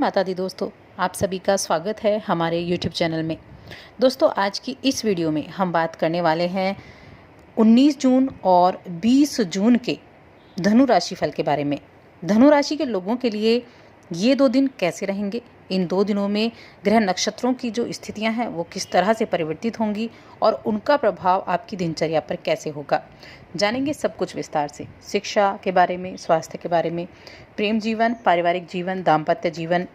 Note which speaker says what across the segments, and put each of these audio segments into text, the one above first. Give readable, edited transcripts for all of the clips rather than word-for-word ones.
Speaker 1: माता दी दोस्तों, आप सभी का स्वागत है हमारे YouTube चैनल में। दोस्तों, आज की इस वीडियो में हम बात करने वाले हैं 19 जून और 20 जून के धनु राशि फल के बारे में। धनु राशि के लोगों के लिए ये 2 दिन कैसे रहेंगे, इन 2 दिनों में ग्रह नक्षत्रों की जो स्थितियां हैं वो किस तरह से परिवर्तित होंगी और उनका प्रभाव आपकी दिनचर्या पर कैसे होगा, जानेंगे सब कुछ विस्तार से। शिक्षा के बारे में, स्वास्थ्य के बारे में, प्रेम जीवन, पारिवारिक जीवन, दाम्पत्य जीवन,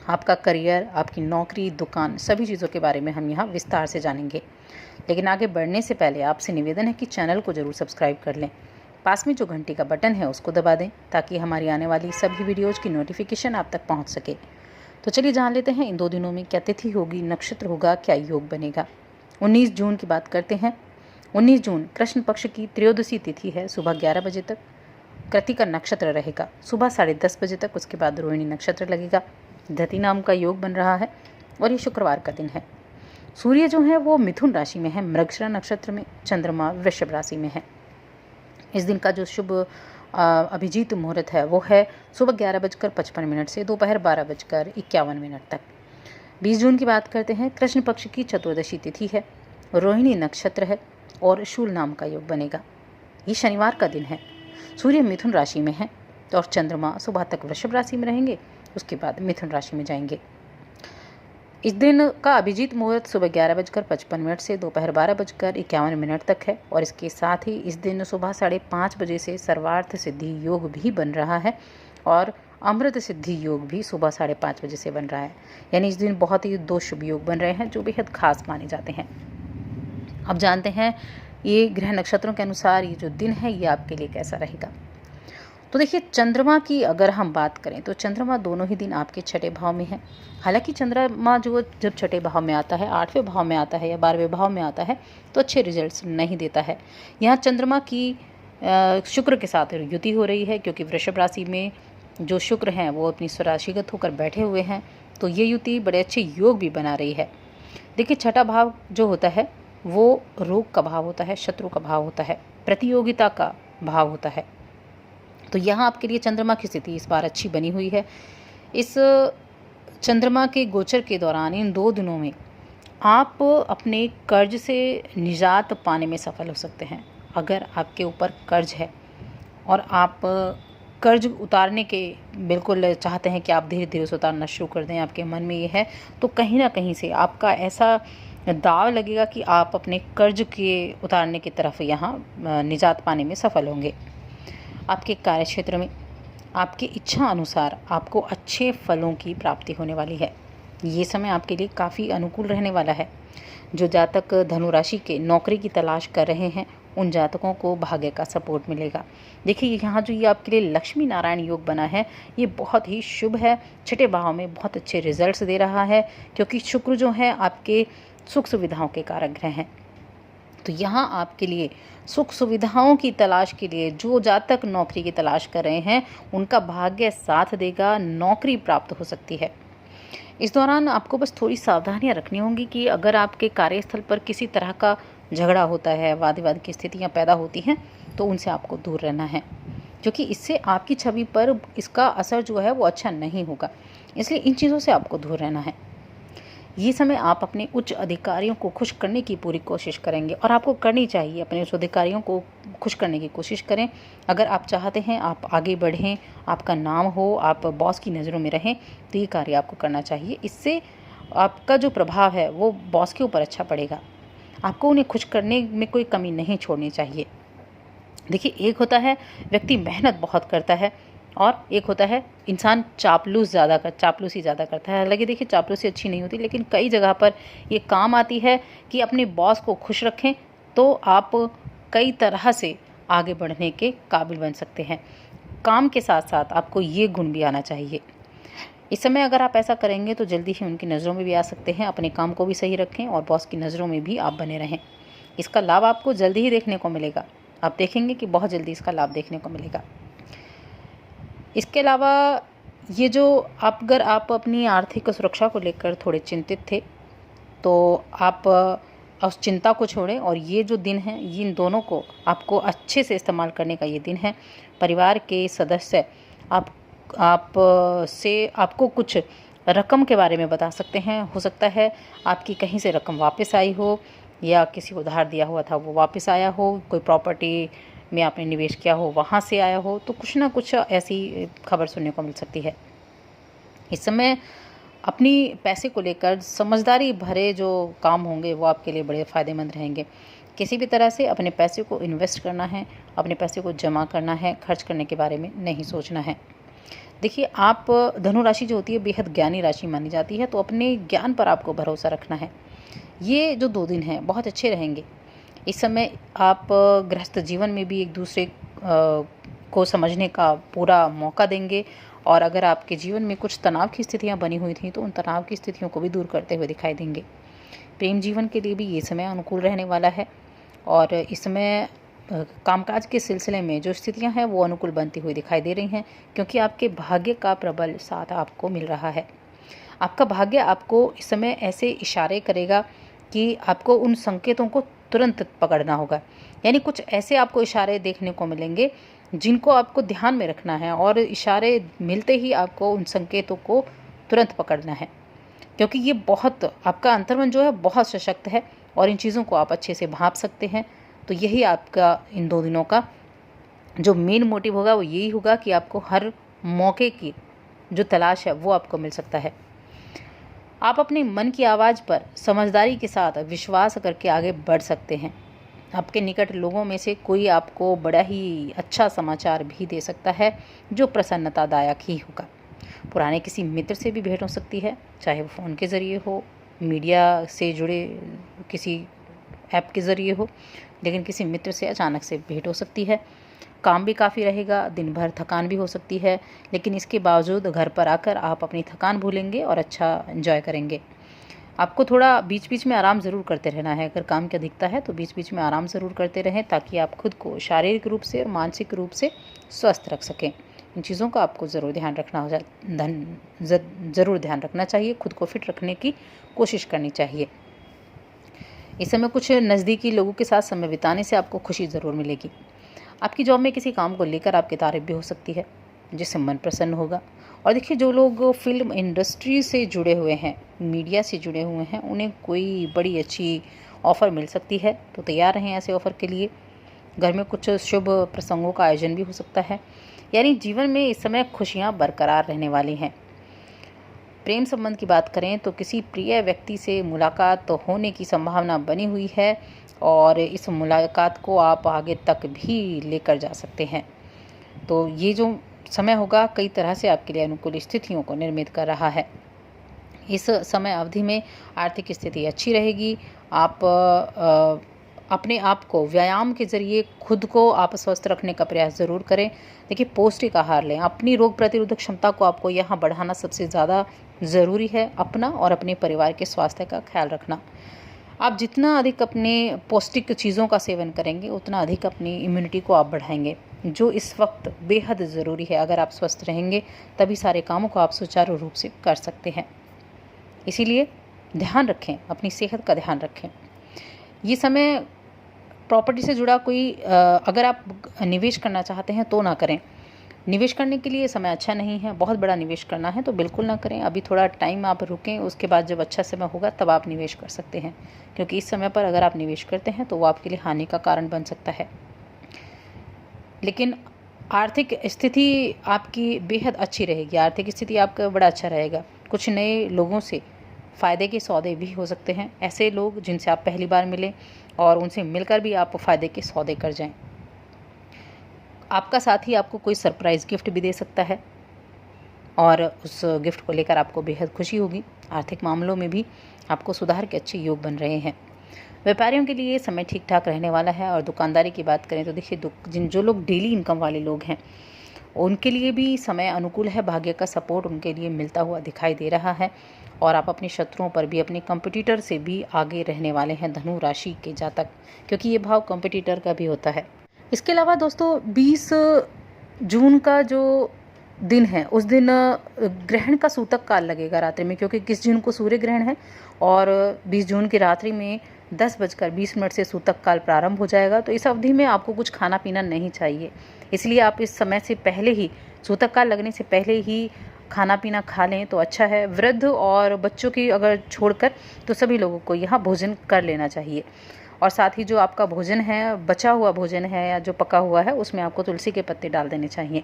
Speaker 1: आपका करियर, आपकी नौकरी, दुकान, सभी चीज़ों के बारे में हम यहाँ विस्तार से जानेंगे। लेकिन आगे बढ़ने से पहले आपसे निवेदन है कि चैनल को ज़रूर सब्सक्राइब कर लें। पास में जो घंटी का बटन है उसको दबा दें ताकि हमारी आने वाली सभी वीडियोज़ की नोटिफिकेशन आप तक पहुँच सके। तो चलिए जान लेते हैं इन 2 दिनों में क्या तिथि होगी, नक्षत्र होगा, क्या योग बनेगा। 19 जून की बात करते हैं। 19 जून कृष्ण पक्ष की त्रयोदशी तिथि है। सुबह 11 बजे तक कृतिका नक्षत्र रहेगा, सुबह 10:30 बजे तक। उसके बाद रोहिणी नक्षत्र लगेगा। धति नाम का योग बन रहा है और ये शुक्रवार का दिन है। सूर्य जो है वो मिथुन राशि में है, मृगशिरा नक्षत्र में। चंद्रमा वृषभ राशि में है। इस दिन का जो शुभ अभिजीत मुहूर्त है वो है सुबह 11:55 से दोपहर 12:51 तक। 20 जून की बात करते हैं। कृष्ण पक्ष की चतुर्दशी तिथि है, रोहिणी नक्षत्र है और शूल नाम का योग बनेगा। ये शनिवार का दिन है। सूर्य मिथुन राशि में है और चंद्रमा सुबह तक वृषभ राशि में रहेंगे, उसके बाद मिथुन राशि में जाएंगे। इस दिन का अभिजीत मुहूर्त सुबह 11:55 से दोपहर 12:51 तक है और इसके साथ ही इस दिन सुबह 5:30 बजे से सर्वार्थ सिद्धि योग भी बन रहा है और अमृत सिद्धि योग भी सुबह 5:30 बजे से बन रहा है। यानी इस दिन बहुत ही 2 शुभ योग बन रहे हैं जो बेहद खास माने जाते हैं। अब जानते हैं ये ग्रह नक्षत्रों के अनुसार ये जो दिन है ये आपके लिए कैसा रहेगा। तो देखिए, चंद्रमा की अगर हम बात करें तो चंद्रमा दोनों ही दिन आपके 6ठे भाव में है। हालांकि चंद्रमा जो जब 6ठे भाव में आता है, 8वें भाव में आता है या 12वें भाव में आता है तो अच्छे रिजल्ट्स नहीं देता है। यहाँ चंद्रमा की शुक्र के साथ युति हो रही है क्योंकि वृषभ राशि में जो शुक्र हैं वो अपनी स्वराशिगत होकर बैठे हुए हैं, तो ये युति बड़े अच्छे योग भी बना रही है। देखिए, 6ठा भाव जो होता है वो रोग का भाव होता है, शत्रु का भाव होता है, प्रतियोगिता का भाव होता है। तो यहाँ आपके लिए चंद्रमा की स्थिति इस बार अच्छी बनी हुई है। इस चंद्रमा के गोचर के दौरान इन 2 दिनों में आप अपने कर्ज से निजात पाने में सफल हो सकते हैं। अगर आपके ऊपर कर्ज है और आप कर्ज उतारने के बिल्कुल चाहते हैं कि आप धीरे धीरे उसे उतारना शुरू कर दें, आपके मन में ये है, तो कहीं ना कहीं से आपका ऐसा दाव लगेगा कि आप अपने कर्ज के उतारने की तरफ यहाँ निजात पाने में सफल होंगे। आपके कार्य क्षेत्र में आपकी इच्छा अनुसार आपको अच्छे फलों की प्राप्ति होने वाली है। ये समय आपके लिए काफ़ी अनुकूल रहने वाला है। जो जातक धनु राशि के नौकरी की तलाश कर रहे हैं उन जातकों को भाग्य का सपोर्ट मिलेगा। देखिए, यहाँ जो ये आपके लिए लक्ष्मी नारायण योग बना है ये बहुत ही शुभ है। 6ठे भाव में बहुत अच्छे रिजल्ट्स दे रहा है क्योंकि शुक्र जो है आपके सुख सुविधाओं के कारक ग्रह हैं। तो यहाँ आपके लिए सुख सुविधाओं की तलाश के लिए जो जातक नौकरी की तलाश कर रहे हैं उनका भाग्य साथ देगा, नौकरी प्राप्त हो सकती है। इस दौरान आपको बस थोड़ी सावधानियां रखनी होंगी कि अगर आपके कार्यस्थल पर किसी तरह का झगड़ा होता है, वाद विवाद की स्थितियां पैदा होती हैं, तो उनसे आपको दूर रहना है क्योंकि इससे आपकी छवि पर इसका असर जो है वो अच्छा नहीं होगा। इसलिए इन चीज़ों से आपको दूर रहना है। ये समय आप अपने उच्च अधिकारियों को खुश करने की पूरी कोशिश करेंगे और आपको करनी चाहिए। अपने उच्च अधिकारियों को खुश करने की कोशिश करें। अगर आप चाहते हैं आप आगे बढ़ें, आपका नाम हो, आप बॉस की नज़रों में रहें, तो ये कार्य आपको करना चाहिए। इससे आपका जो प्रभाव है वो बॉस के ऊपर अच्छा पड़ेगा। आपको उन्हें खुश करने में कोई कमी नहीं छोड़नी चाहिए। देखिए, एक होता है व्यक्ति मेहनत बहुत करता है और एक होता है इंसान चापलूसी ज़्यादा करता है। हालांकि देखिए, चापलूसी अच्छी नहीं होती, लेकिन कई जगह पर ये काम आती है कि अपने बॉस को खुश रखें तो आप कई तरह से आगे बढ़ने के काबिल बन सकते हैं। काम के साथ साथ आपको ये गुण भी आना चाहिए। इस समय अगर आप ऐसा करेंगे तो जल्दी ही उनकी नज़रों में भी आ सकते हैं। अपने काम को भी सही रखें और बॉस की नज़रों में भी आप बने रहें। इसका लाभ आपको जल्दी ही देखने को मिलेगा। आप देखेंगे कि बहुत जल्दी इसका लाभ देखने को मिलेगा। इसके अलावा ये जो अगर आप अपनी आर्थिक सुरक्षा को लेकर थोड़े चिंतित थे तो आप उस चिंता को छोड़ें और ये जो दिन है इन दोनों को आपको अच्छे से इस्तेमाल करने का ये दिन है। परिवार के सदस्य आप से आपको कुछ रकम के बारे में बता सकते हैं। हो सकता है आपकी कहीं से रकम वापस आई हो, या किसी को उधार दिया हुआ था वो वापस आया हो, कोई प्रॉपर्टी में आपने निवेश किया हो वहाँ से आया हो, तो कुछ ना कुछ ऐसी खबर सुनने को मिल सकती है। इस समय अपनी पैसे को लेकर समझदारी भरे जो काम होंगे वो आपके लिए बड़े फ़ायदेमंद रहेंगे। किसी भी तरह से अपने पैसे को इन्वेस्ट करना है, अपने पैसे को जमा करना है, खर्च करने के बारे में नहीं सोचना है। देखिए, आप धनु राशि जो होती है बेहद ज्ञानी राशि मानी जाती है, तो अपने ज्ञान पर आपको भरोसा रखना है। ये जो 2 दिन हैं बहुत अच्छे रहेंगे। इस समय आप गृहस्थ जीवन में भी एक दूसरे को समझने का पूरा मौका देंगे, और अगर आपके जीवन में कुछ तनाव की स्थितियां बनी हुई थी तो उन तनाव की स्थितियों को भी दूर करते हुए दिखाई देंगे। प्रेम जीवन के लिए भी ये समय अनुकूल रहने वाला है, और इस समय कामकाज के सिलसिले में जो स्थितियां हैं वो अनुकूल बनती हुई दिखाई दे रही हैं, क्योंकि आपके भाग्य का प्रबल साथ आपको मिल रहा है। आपका भाग्य आपको इस समय ऐसे इशारे करेगा कि आपको उन संकेतों को तुरंत पकड़ना होगा। यानी कुछ ऐसे आपको इशारे देखने को मिलेंगे जिनको आपको ध्यान में रखना है, और इशारे मिलते ही आपको उन संकेतों को तुरंत पकड़ना है, क्योंकि ये बहुत आपका अंतर्मन जो है बहुत सशक्त है और इन चीज़ों को आप अच्छे से भांप सकते हैं। तो यही आपका इन 2 दिनों का जो मेन मोटिव होगा वो यही होगा कि आपको हर मौके की जो तलाश है वो आपको मिल सकता है। आप अपने मन की आवाज़ पर समझदारी के साथ विश्वास करके आगे बढ़ सकते हैं। आपके निकट लोगों में से कोई आपको बड़ा ही अच्छा समाचार भी दे सकता है जो प्रसन्नतादायक ही होगा। पुराने किसी मित्र से भी भेंट हो सकती है, चाहे वो फ़ोन के ज़रिए हो, मीडिया से जुड़े किसी ऐप के ज़रिए हो, लेकिन किसी मित्र से अचानक से भेंट हो सकती है। काम भी काफ़ी रहेगा, दिन भर थकान भी हो सकती है, लेकिन इसके बावजूद घर पर आकर आप अपनी थकान भूलेंगे और अच्छा एंजॉय करेंगे। आपको थोड़ा बीच बीच में आराम ज़रूर करते रहना है। अगर काम की अधिकता है तो बीच बीच में आराम ज़रूर करते रहें, ताकि आप खुद को शारीरिक रूप से और मानसिक रूप से स्वस्थ रख सकें। इन चीज़ों का आपको ज़रूर ध्यान रखना ज़रूर ध्यान रखना चाहिए। खुद को फिट रखने की कोशिश करनी चाहिए। इस समय कुछ नज़दीकी लोगों के साथ समय बिताने से आपको खुशी ज़रूर मिलेगी। आपकी जॉब में किसी काम को लेकर आपकी तारीफ भी हो सकती है, जिससे मन प्रसन्न होगा। और देखिए, जो लोग फिल्म इंडस्ट्री से जुड़े हुए हैं, मीडिया से जुड़े हुए हैं, उन्हें कोई बड़ी अच्छी ऑफ़र मिल सकती है, तो तैयार रहें ऐसे ऑफ़र के लिए। घर में कुछ शुभ प्रसंगों का आयोजन भी हो सकता है। यानी जीवन में इस समय खुशियाँ बरकरार रहने वाली हैं। प्रेम संबंध की बात करें तो किसी प्रिय व्यक्ति से मुलाकात होने की संभावना बनी हुई है, और इस मुलाकात को आप आगे तक भी लेकर जा सकते हैं। तो ये जो समय होगा कई तरह से आपके लिए अनुकूल स्थितियों को निर्मित कर रहा है। इस समय अवधि में आर्थिक स्थिति अच्छी रहेगी। आप अपने आप को व्यायाम के ज़रिए खुद को आप स्वस्थ रखने का प्रयास ज़रूर करें। देखिए, पौष्टिक आहार लें। अपनी रोग प्रतिरोधक क्षमता को आपको यहाँ बढ़ाना सबसे ज़्यादा ज़रूरी है। अपना और अपने परिवार के स्वास्थ्य का ख्याल रखना। आप जितना अधिक अपने पौष्टिक चीज़ों का सेवन करेंगे उतना अधिक अपनी इम्यूनिटी को आप बढ़ाएंगे, जो इस वक्त बेहद ज़रूरी है। अगर आप स्वस्थ रहेंगे तभी सारे कामों को आप सुचारू रूप से कर सकते हैं। इसीलिए ध्यान रखें, अपनी सेहत का ध्यान रखें। ये समय प्रॉपर्टी से जुड़ा कोई अगर आप निवेश करना चाहते हैं तो ना करें। निवेश करने के लिए समय अच्छा नहीं है। बहुत बड़ा निवेश करना है तो बिल्कुल ना करें। अभी थोड़ा टाइम आप रुकें, उसके बाद जब अच्छा समय होगा तब आप निवेश कर सकते हैं, क्योंकि इस समय पर अगर आप निवेश करते हैं तो वो आपके लिए हानि का कारण बन सकता है। लेकिन आर्थिक स्थिति आपकी बेहद अच्छी रहेगी। आर्थिक स्थिति आपका बड़ा अच्छा रहेगा। कुछ नए लोगों से फ़ायदे के सौदे भी हो सकते हैं। ऐसे लोग जिनसे आप पहली बार मिलें और उनसे मिलकर भी आप फ़ायदे के सौदे कर जाएं। आपका साथी आपको कोई सरप्राइज़ गिफ्ट भी दे सकता है, और उस गिफ्ट को लेकर आपको बेहद खुशी होगी। आर्थिक मामलों में भी आपको सुधार के अच्छे योग बन रहे हैं। व्यापारियों के लिए समय ठीक ठाक रहने वाला है। और दुकानदारी की बात करें तो देखिए, जो लोग डेली इनकम वाले लोग हैं उनके लिए भी समय अनुकूल है। भाग्य का सपोर्ट उनके लिए मिलता हुआ दिखाई दे रहा है, और आप अपने शत्रुओं पर भी, अपने कंपटीटर से भी आगे रहने वाले हैं धनु राशि के जातक, क्योंकि ये भाव कंपटीटर का भी होता है। इसके अलावा दोस्तों, 20 जून का जो दिन है उस दिन ग्रहण का सूतक काल लगेगा रात्रि में, क्योंकि 21 जून को सूर्य ग्रहण है और 20 जून की रात्रि में 10:20 से सूतक काल प्रारंभ हो जाएगा। तो इस अवधि में आपको कुछ खाना पीना नहीं चाहिए, इसलिए आप इस समय से पहले ही सूतक काल लगने से पहले ही खाना पीना खा लें तो अच्छा है। वृद्ध और बच्चों की अगर छोड़कर तो सभी लोगों को यहाँ भोजन कर लेना चाहिए। और साथ ही जो आपका भोजन है, बचा हुआ भोजन है या जो पका हुआ है, उसमें आपको तुलसी के पत्ते डाल देने चाहिए।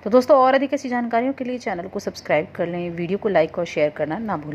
Speaker 1: तो दोस्तों और अधिक ऐसी जानकारियों के लिए चैनल को सब्सक्राइब कर लें, वीडियो को लाइक और शेयर करना ना भूलें।